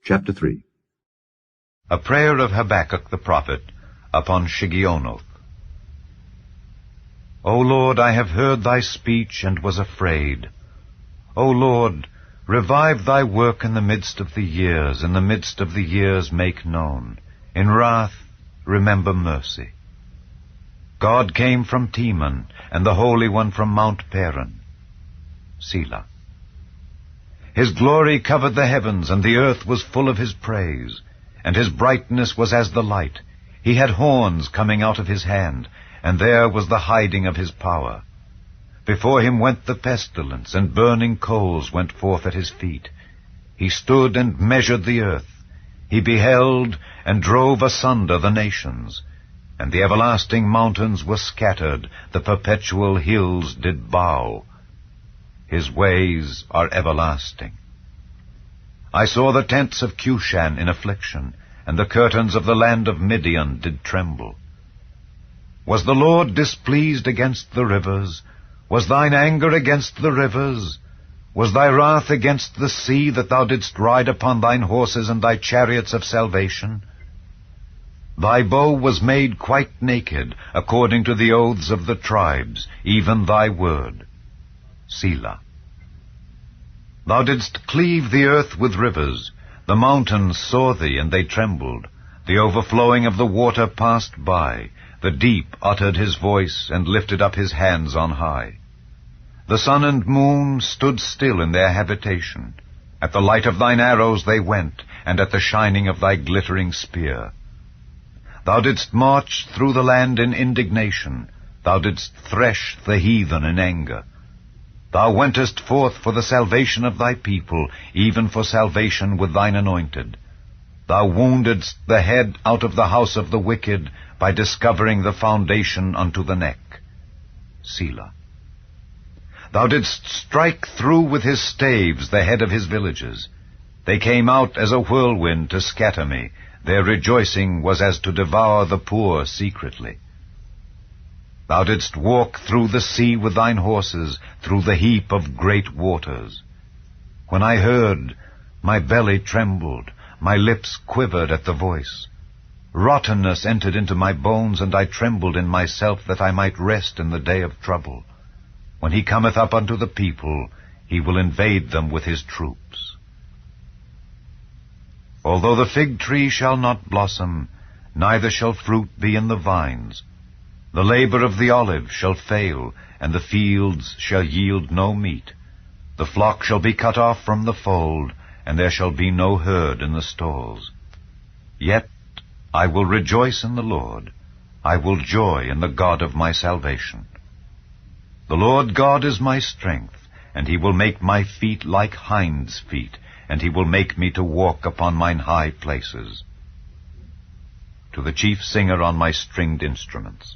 Chapter 3. A prayer of Habakkuk the prophet upon Shigionoth. O Lord, I have heard thy speech and was afraid. O Lord, revive thy work in the midst of the years, in the midst of the years make known. In wrath remember mercy. God came from Teman, and the Holy One from Mount Paran. Selah. His glory covered the heavens, and the earth was full of his praise. And his brightness was as the light. He had horns coming out of his hand, and there was the hiding of his power. Before him went the pestilence, and burning coals went forth at his feet. He stood and measured the earth. He beheld and drove asunder the nations. And the everlasting mountains were scattered, the perpetual hills did bow. His ways are everlasting. I saw the tents of Cushan in affliction, and the curtains of the land of Midian did tremble. Was the Lord displeased against the rivers? Was thine anger against the rivers? Was thy wrath against the sea, that thou didst ride upon thine horses and thy chariots of salvation? Thy bow was made quite naked, according to the oaths of the tribes, even thy word. Selah. Thou didst cleave the earth with rivers. The mountains saw thee, and they trembled. The overflowing of the water passed by. The deep uttered his voice, and lifted up his hands on high. The sun and moon stood still in their habitation. At the light of thine arrows they went, and at the shining of thy glittering spear. Thou didst march through the land in indignation. Thou didst thresh the heathen in anger. Thou wentest forth for the salvation of thy people, even for salvation with thine anointed. Thou woundedst the head out of the house of the wicked, by discovering the foundation unto the neck. Selah. Thou didst strike through with his staves the head of his villages. They came out as a whirlwind to scatter me. Their rejoicing was as to devour the poor secretly. Thou didst walk through the sea with thine horses, through the heap of great waters. When I heard, my belly trembled, my lips quivered at the voice. Rottenness entered into my bones, and I trembled in myself, that I might rest in the day of trouble. When he cometh up unto the people, he will invade them with his troops. Although the fig tree shall not blossom, neither shall fruit be in the vines, the labor of the olive shall fail, and the fields shall yield no meat. The flock shall be cut off from the fold, and there shall be no herd in the stalls. Yet I will rejoice in the Lord. I will joy in the God of my salvation. The Lord God is my strength, and he will make my feet like hinds' feet, and he will make me to walk upon mine high places. To the chief singer on my stringed instruments.